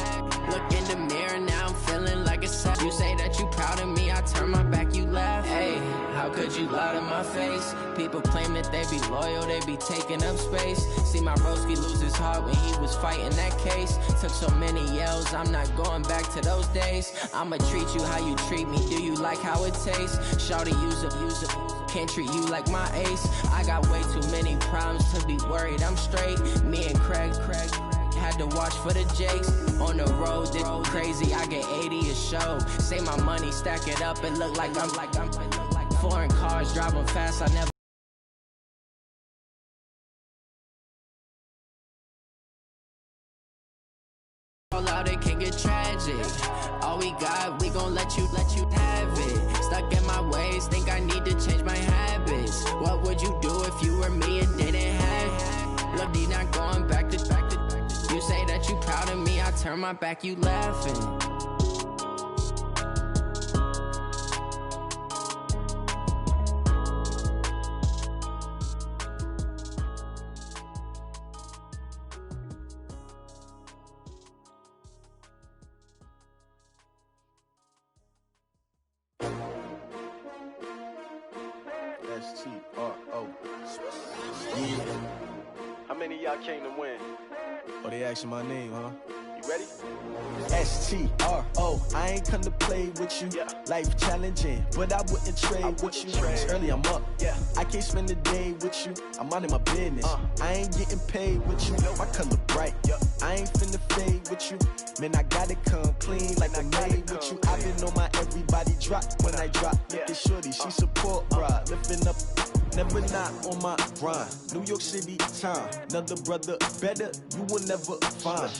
Look in the mirror, now I'm feeling like a savage. You say that you proud of me, I turn my back, you laugh. Hey, how could you lie to my face? People claim that they be loyal, they be taking up space. See my broski lose his heart when he was fighting that case. Took so many yells, I'm not going back to those days. I'ma treat you how you treat me, do you like how it tastes? Shawty, use it, can't treat you like my ace. I got way too many problems to be worried, I'm straight. Me and Craig had to watch for the Jakes. On the road, this crazy, I get 80 a show. Say my money, stack it up, and look like I'm foreign cars, driving fast, I never. All out, it can get tragic. All we got, we gon' let you have it. Stuck in my ways, think I need to change my habits. What would you do if you were me and didn't have it? Look, D not going back to. You say that you proud of me, I turn my back, you laughing. S-T-R-O. Yeah. How many of y'all came to win? Oh, they asking my name, huh? You ready? S-T-R-O. I ain't come to play with you. Yeah. Life challenging, but I wouldn't trade with you. It's early, I'm up. Yeah. I can't spend the day with you. I'm minding my business. I ain't getting paid with you. My color bright. I ain't finna fade with you. Man, I gotta come clean like I made with you. I've been on my everybody drop when I drop. Look at shorty, she support ride. Lifting up, never not on my grind. New York City time, another brother better, you will never find.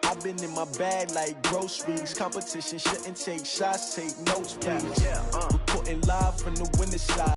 I've been in my bag like groceries. Competition shouldn't take shots, take notes, please. Reporting live from the winning side.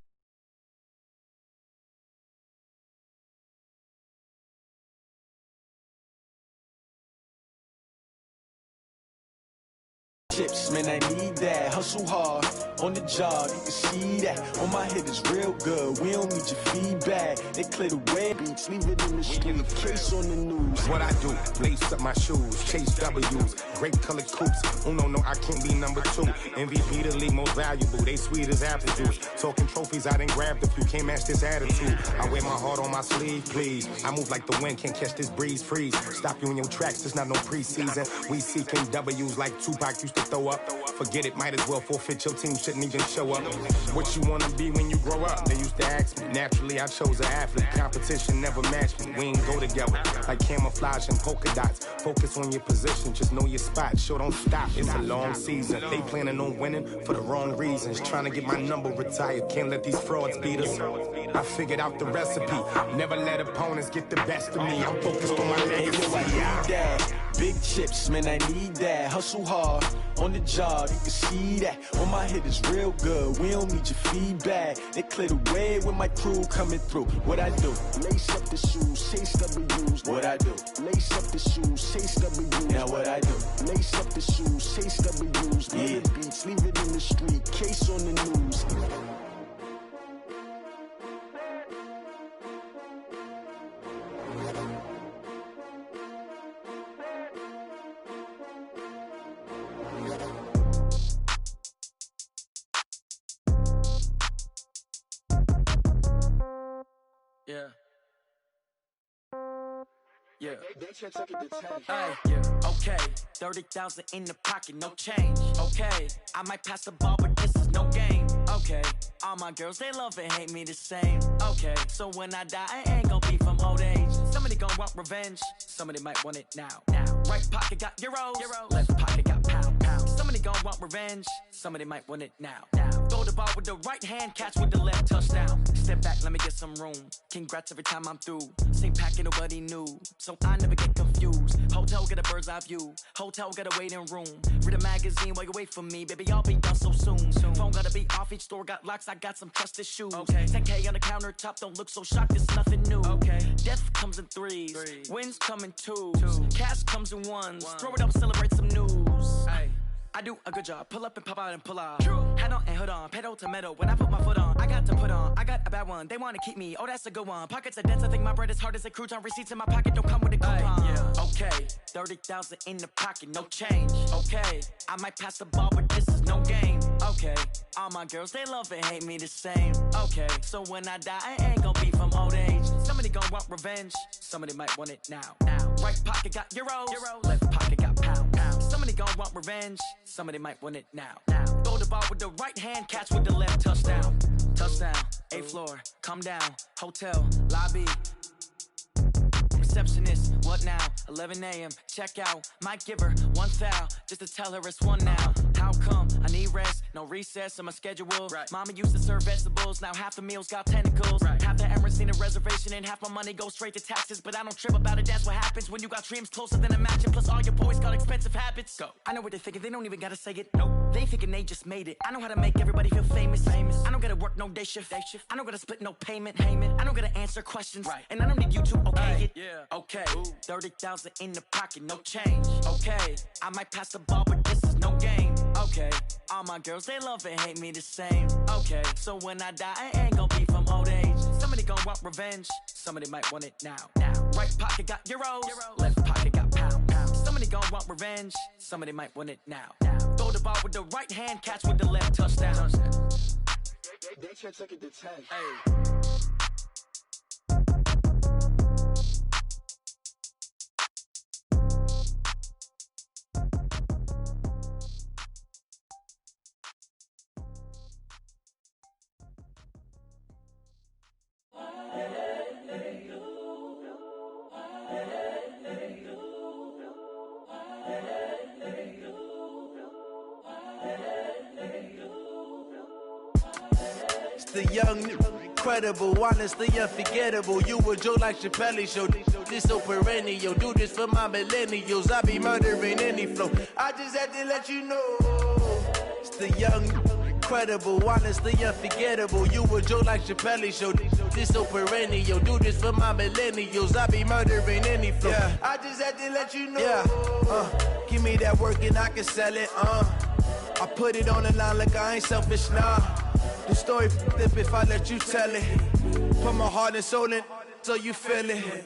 Man, I need that. Hustle hard on the job, you can see that. On my head is real good. We don't need your feedback. They clear the way beats, leave it in the street. Case on the news. What I do, lace up my shoes, chase W's, great colored coupes. Oh no, I can't be number 2. MVP the league most valuable. They sweet as apple juice. Talking trophies, I didn't grab the few. Can't match this attitude. I wear my heart on my sleeve, please. I move like the wind, can't catch this breeze, freeze. Stop you in your tracks, there's not no preseason. We seeking W's like Tupac used to throw up. Forget it, might as well forfeit. Your team shouldn't even show up. What you wanna be when you grow up? They used to ask me. Naturally, I chose an athlete. Competition never matched me. We ain't go together like camouflage and polka dots. Focus on your position, just know your spot. Sure, don't stop. It's a long season. They planning on winning for the wrong reasons. Trying to get my number retired. Can't let these frauds beat us. I figured out the recipe. Never let opponents get the best of me. I'm focused on my legacy. Big chips, man, I need that. Hustle hard on the job, you can see that. On my head is real good. We don't need your feedback. They clear the way with my crew coming through. What I do? Lace up the shoes, chase W's. What I do? Lace up the shoes, chase W's. Now what I do? Lace up the shoes, chase W's. Yeah. Beats, leave it in the street. Case on the news. Yeah. Yeah. Okay. 30,000 in the pocket, no change. Okay. I might pass the ball, but this is no game. Okay. All my girls, they love and hate me the same. Okay. So when I die, I ain't gonna be from old age. Somebody gonna want revenge. Somebody might want it now. Right pocket got euros. Left pocket got pound. Somebody gonna want revenge. Somebody might want it now. Go to ball with the right hand, catch with the left, touchdown. Step back, let me get some room. Congrats every time I'm through. Same packet, nobody knew, so I never get confused. Hotel get a bird's eye view. Hotel get a waiting room. Read a magazine while you wait for me, baby. I'll be done so soon. Phone gotta be off. Each store got locks. I got some trusted shoes. Okay. 10K on the countertop. Don't look so shocked. It's nothing new. Okay. Death comes in threes. Wins come in twos. Cash comes in ones. Throw it up, celebrate some news. Hey. I do a good job. Pull up and pop out and pull out. Head on and hood on. Pedal to metal. When I put my foot on, I got to put on. I got a bad one. They want to keep me. Oh, that's a good one. Pockets are dense. I think my bread is hard as a crouton. Receipts in my pocket don't come with a coupon. Yeah. Okay. 30,000 in the pocket. No change. Okay. I might pass the ball, but this is no game. Okay. All my girls, they love and hate me the same. Okay. So when I die, I ain't gonna be from old age. Somebody gonna want revenge. Somebody might want it now. Right pocket got euros. Left pocket got pound. Somebody gonna want revenge. Somebody might want it now. Throw the ball with the right hand, catch with the left, touchdown. Touchdown, 8th floor, come down, hotel, lobby. Receptionist, what now? 11 a.m., check out. Might give her one foul, just to tell her it's one now. How come? I need rest, no recess in my schedule. Right. Mama used to serve vegetables, now half the meals got tentacles. Right. Half the Emirates need a reservation and half my money goes straight to taxes. But I don't trip about it, that's what happens when you got dreams closer than a matching. Plus all your boys got expensive habits. Go. I know what they're thinking, they don't even gotta say it. Nope. They thinking they just made it. I know how to make everybody feel famous. I don't gotta work no day shift. I don't gotta split no payment. I don't gotta answer questions. Right. And I don't need you to okay it. Yeah. Okay. 30,000 in the pocket, no change. Okay. I might pass the ball, but this is no game. Okay. All my girls, they love and hate me the same. Okay. So when I die, I ain't gonna be from old age. Somebody gonna want revenge. Somebody might want it now. Right pocket got euros. Left pocket got pound. Somebody gonna want revenge. Somebody might want it now. Throw the ball with the right hand, catch with the left, touchdown. They can't take it to 10. Hey. The young, incredible, honestly unforgettable. You a Joe like Chappelle show. This so perennial. Do this for my millennials. I be murdering any flow. I just had to let you know. It's the young, incredible, honestly unforgettable. You a Joe like Chappelle show. This so perennial. Do this for my millennials. I be murdering any flow. Yeah. I just had to let you know. Yeah. Give me that work and I can sell it. I put it on the line like I ain't selfish, nah. The story flip if I let you tell it. Put my heart and soul in so you feel it.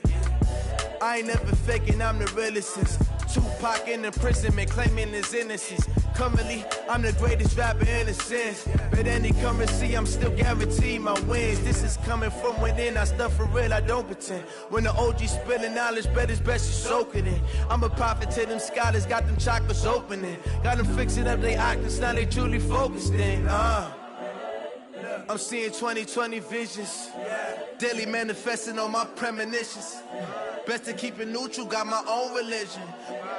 I ain't never faking, I'm the realest since Tupac in imprisonment, claiming his innocence. Currently, I'm the greatest rapper in a sense. But any currency, I'm still guaranteed my wins. This is coming from within, I stuff for real, I don't pretend. When the OG spilling knowledge, bet it's best you soak it in. I'm a prophet to them scholars, got them chakras opening. Got them fixing up they octaves, now they truly focused in. I'm seeing 2020 visions. Daily manifesting on my premonitions. Best to keep it neutral, got my own religion.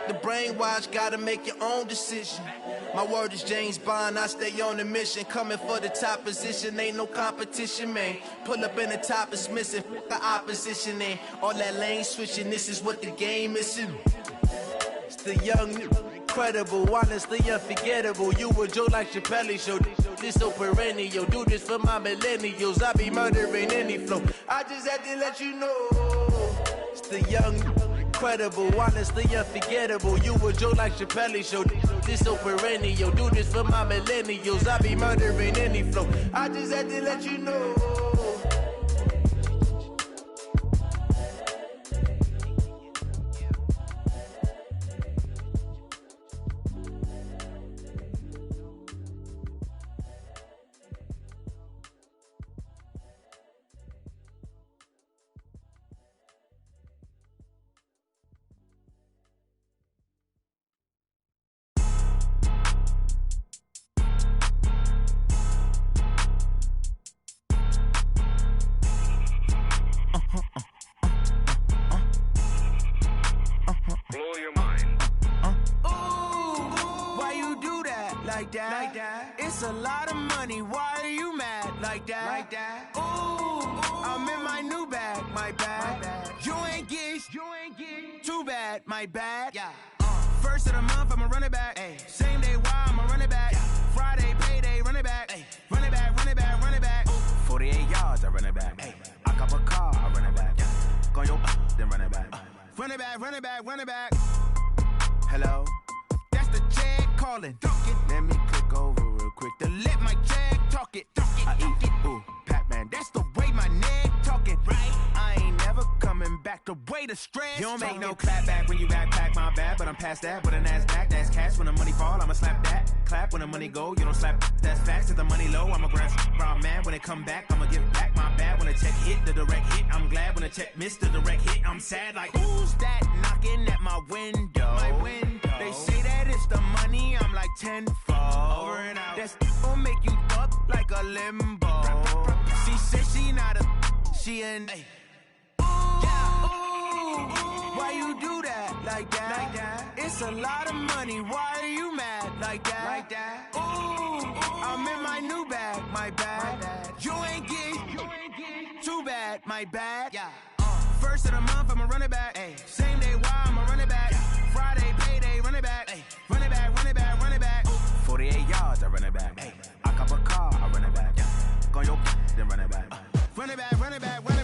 The brainwash, gotta make your own decision. My word is James Bond, I stay on the mission. Coming for the top position, ain't no competition, man. Pull up in the top, it's missing, the opposition ain't. All that lane switching, this is what the game missing. It's the young, incredible, honestly unforgettable. You a Joe like Chappelle show. This so perennial. Do this for my millennials. I be murdering any flow. I just had to let you know. It's the young, incredible, honestly unforgettable. You a Joe like Chappelle show. This so perennial. Do this for my millennials. I be murdering any flow. I just had to let you know. that. It's a lot of money, why are you mad like that? Ooh, I'm in my new bag, my bad. You ain't get too bad, my bad. First of the month, I'ma run it back. Same day, why I'ma run it back. Friday, payday, run it back. Run it back, run it back, run it back. 48 yards, I run it back. I cop a car, I run it back. Go your then run it back. Run it back, run it back, run it back. Hello? That's the check calling. Let me click over real quick to let my check talk it. I eat it, ooh, Pac-Man. That's the way my neck talking. Right? I ain't never coming back. The way the stress. You don't make no clap back when you backpack, my bad. But I'm past that with a NASDAQ. That's cash when the money fall. I'ma slap that. Clap when the money go. You don't slap. That's facts. If the money low, I'ma grab raw man. When it come back, I'ma give back my bad. When the check hit, the direct hit. I'm glad when the check missed the direct hit. I'm sad like who's that knocking at my window? My window. They say that it's the money. I'm like tenfold. Over and out. That's gon' make you up like a limbo. She said she not a. She an. Why you do that like that? It's a lot of money. Why are you mad like that? Ooh, I'm in my new bag, my bad. You ain't get too bad, my bad. First of the month, I'ma run it back. Same day, why I'ma run it back. Friday, payday, run it back. Run it back, run it back, run it back. 48 yards, I run it back. I cop a car, I run it back. Go your then run it back. Run it back, run it back, run it back.